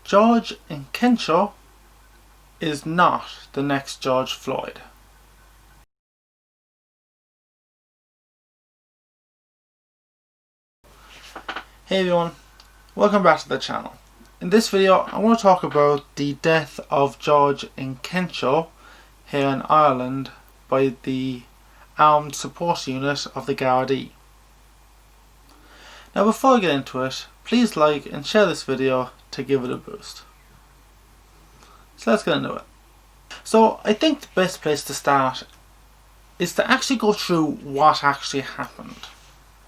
George Nkenshaw is not the next George Floyd. Hey everyone, welcome back to the channel. In this video I want to talk about the death of George Nkenshaw here in Ireland by the Armed Support Unit of the Gardaí. Now before I get into it, please like and share this video to give it a boost. So let's get into it. So I think the best place to start is to actually go through what actually happened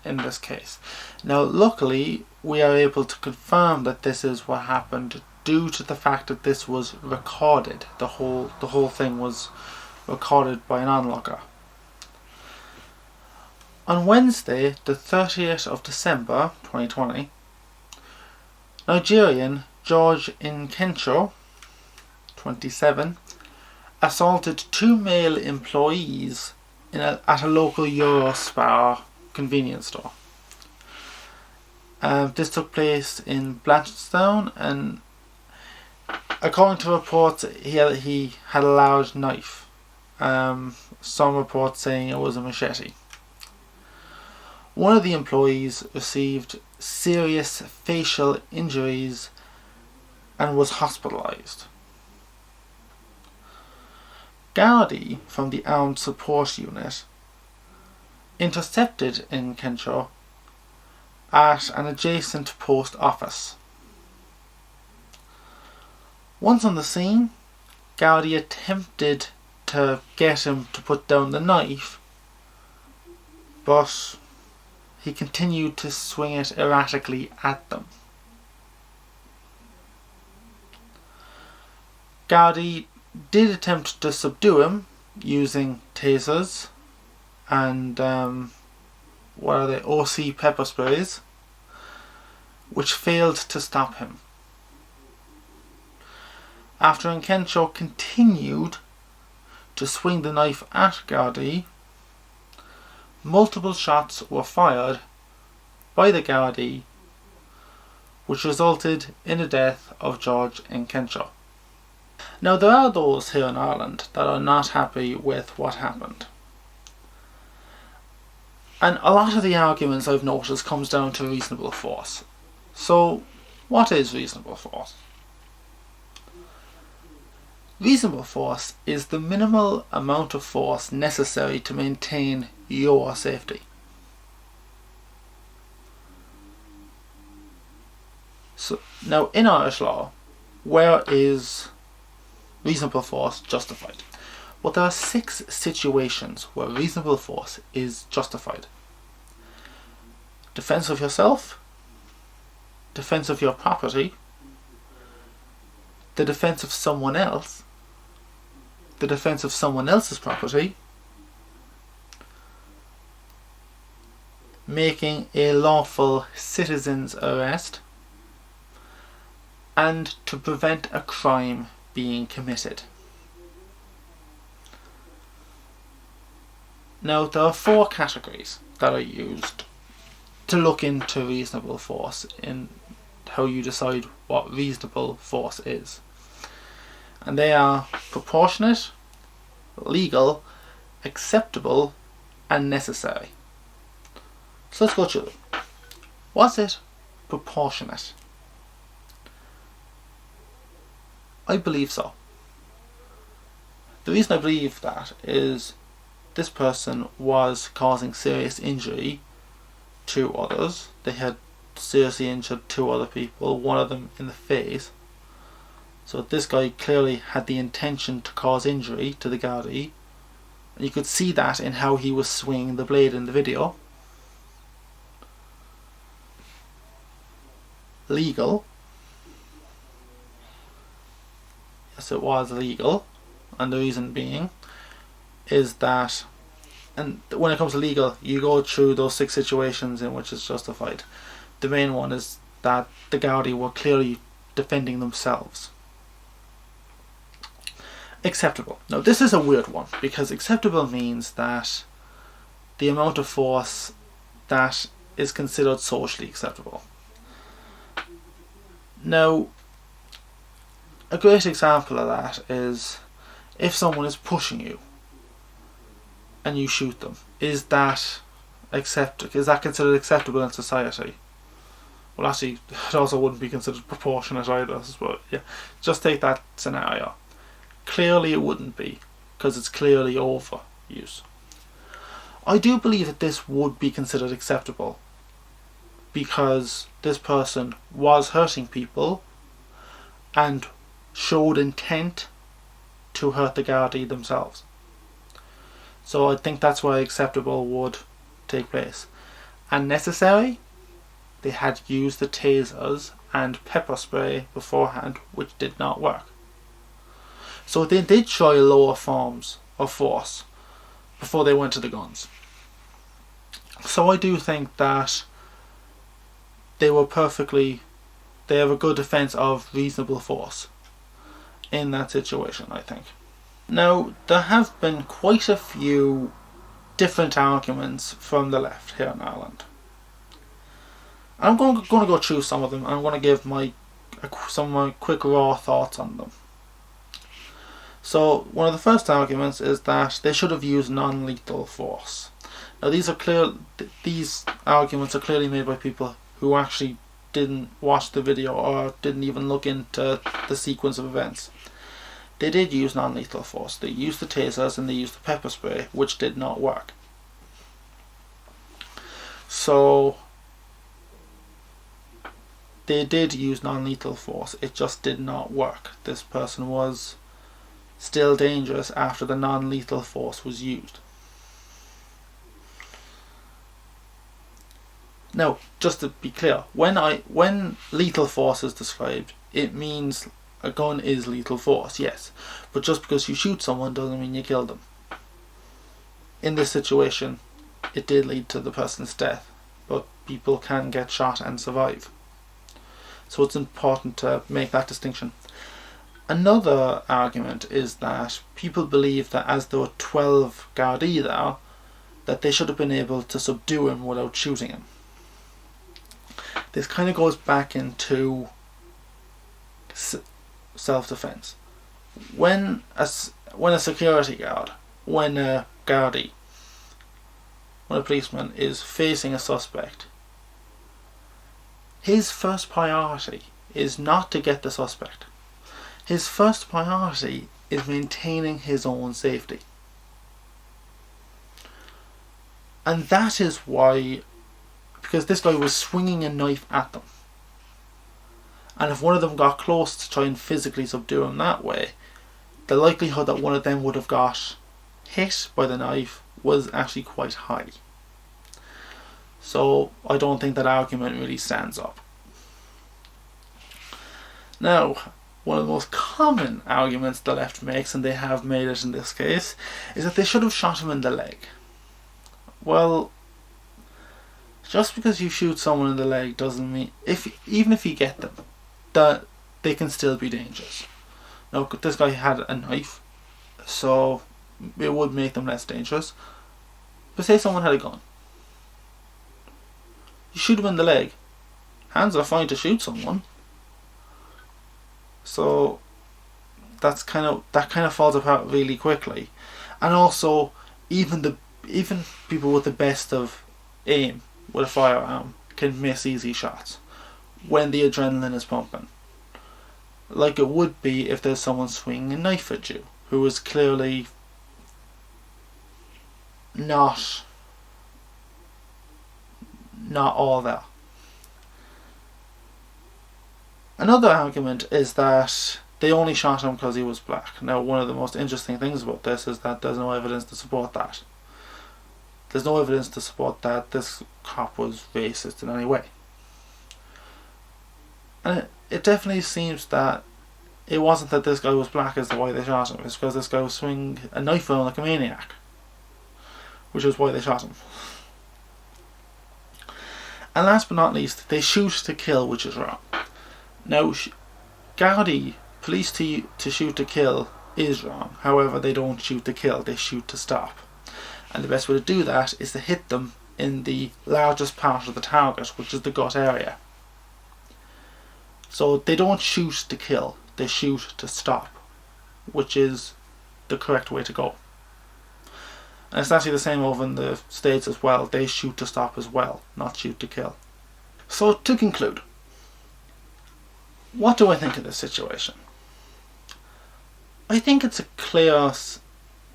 in this case. Now luckily we are able to confirm that this is what happened due to the fact that this was recorded. The whole thing was recorded by an onlooker. On Wednesday, the 30th of December 2020, Nigerian George Nkenshaw, 27, assaulted two male employees at a local Eurospar convenience store. This took place in Blanchardstown, and according to reports he had a large knife. Some reports saying it was a machete. One of the employees received serious facial injuries and was hospitalised. Gardaí from the Armed Support Unit intercepted Nkenshaw at an adjacent post office. Once on the scene, Gardaí attempted to get him to put down the knife, but he continued to swing it erratically at them. Gardaí did attempt to subdue him using tasers and OC pepper sprays, which failed to stop him. After Nkenshaw continued to swing the knife at Gardaí, multiple shots were fired by the Gardaí, which resulted in the death of George Nkenshaw. Now there are those here in Ireland that are not happy with what happened. And a lot of the arguments I've noticed comes down to reasonable force. So what is reasonable force? Reasonable force is the minimal amount of force necessary to maintain your safety. So now in Irish law, where is reasonable force justified? Well, there are 6 situations where reasonable force is justified. Defense of yourself, defense of your property, the defense of someone else, the defense of someone else's property, making a lawful citizen's arrest, and to prevent a crime being committed. Now there are 4 categories that are used to look into reasonable force in how you decide what reasonable force is. And they are proportionate, legal, acceptable, and necessary. So let's go through them. Was it proportionate? I believe so. The reason I believe that is this person was causing serious injury to others. They had seriously injured 2 other people, one of them in the face. So this guy clearly had the intention to cause injury to the Gardaí, and you could see that in how he was swinging the blade in the video. Legal. Yes, it was legal, and the reason being is that, and when it comes to legal, you go through those 6 situations in which it's justified. The main one is that the Gardaí were clearly defending themselves. Acceptable. Now this is a weird one, because acceptable means that the amount of force that is considered socially acceptable. Now a great example of that is if someone is pushing you and you shoot them. Is that considered acceptable in society? Well, actually, it also wouldn't be considered proportionate either. But yeah, just take that scenario. Clearly, it wouldn't be, because it's clearly overuse. I do believe that this would be considered acceptable, because this person was hurting people and showed intent to hurt the Gardaí themselves. So I think that's why acceptable would take place. And necessary, they had used the tasers and pepper spray beforehand, which did not work. So they did try lower forms of force before they went to the guns. So I do think that they have a good defense of reasonable force in that situation, I think. Now, there have been quite a few different arguments from the left here in Ireland. I'm going to go through some of them. I'm going to give some of my quick raw thoughts on them. So, one of the first arguments is that they should have used non-lethal force. Now, these arguments are clearly made by people who actually didn't watch the video or didn't even look into the sequence of events. They did use non-lethal force. They used the tasers and they used the pepper spray, which did not work. So they did use non-lethal force, it just did not work. This person was still dangerous after the non-lethal force was used. Now, just to be clear, when lethal force is described, it means a gun is lethal force, yes. But just because you shoot someone doesn't mean you kill them. In this situation, it did lead to the person's death, but people can get shot and survive. So it's important to make that distinction. Another argument is that people believe that as there were 12 Gardaí there, that they should have been able to subdue him without shooting him. This kind of goes back into self-defense. When a security guard, when a Gardaí, when a policeman is facing a suspect, his first priority is not to get the suspect. His first priority is maintaining his own safety. And that is why, because this guy was swinging a knife at them. And if one of them got close to try and physically subdue him that way, the likelihood that one of them would have got hit by the knife was actually quite high. So I don't think that argument really stands up. Now, one of the most common arguments the left makes, and they have made it in this case, is that they should have shot him in the leg. Well, just because you shoot someone in the leg doesn't mean, even if you get them, that they can still be dangerous. Now, this guy had a knife, so it would make them less dangerous. But say someone had a gun. You shoot him in the leg. Hands are fine to shoot someone. So that kind of falls apart really quickly. And also, even people with the best of aim with a firearm can miss easy shots when the adrenaline is pumping, like it would be if there's someone swinging a knife at you who is clearly not all there. Another argument is that they only shot him because he was black. Now, one of the most interesting things about this is that there's no evidence to support that. There's no evidence to support that this cop was racist in any way. And it definitely seems that it wasn't that this guy was black as to why they shot him. It's because this guy was swinging a knife around like a maniac, which is why they shot him. And last but not least, they shoot to kill, which is wrong. Now, Gardaí, police to shoot to kill is wrong. However, they don't shoot to kill, they shoot to stop. And the best way to do that is to hit them in the largest part of the target, which is the gut area. So they don't shoot to kill, they shoot to stop, which is the correct way to go. And it's actually the same over in the States as well. They shoot to stop as well, not shoot to kill. So to conclude, what do I think of this situation? I think it's a clear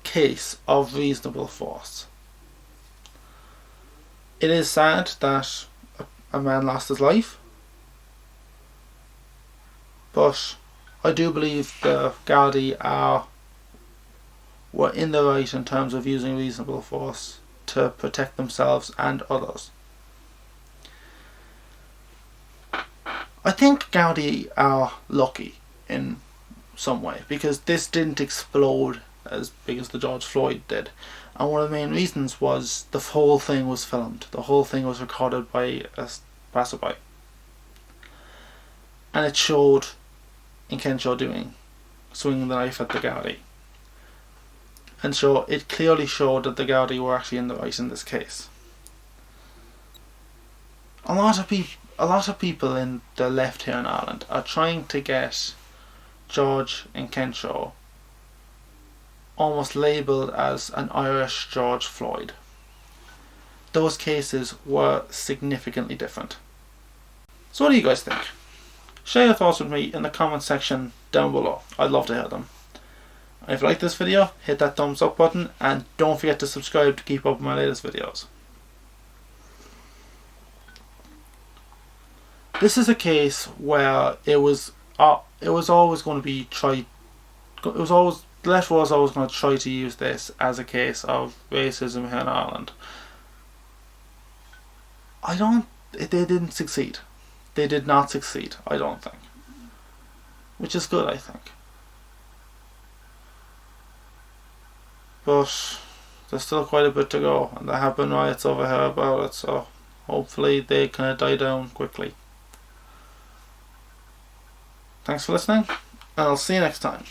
case of reasonable force. It is sad that a man lost his life, but I do believe the Gardaí were in the right in terms of using reasonable force to protect themselves and others. I think Gardaí are lucky in some way, because this didn't explode as big as the George Floyd did, and one of the main reasons was the whole thing was filmed. The whole thing was recorded by a passerby, and it showed in Kenshaw swinging the knife at the Gardaí, and so it clearly showed that the Gardaí were actually in the right in this case. A lot of people in the left here in Ireland are trying to get George and Kenshaw almost labelled as an Irish George Floyd. Those cases were significantly different. So what do you guys think? Share your thoughts with me in the comment section down below. I'd love to hear them. And if you like this video, hit that thumbs up button, and don't forget to subscribe to keep up with my latest videos. This is a case where it was always going to be the left was always going to try to use this as a case of racism here in Ireland. They didn't succeed. They did not succeed, I don't think. Which is good, I think. But there's still quite a bit to go, and there have been riots over here about it, so hopefully they kind of die down quickly. Thanks for listening, and I'll see you next time.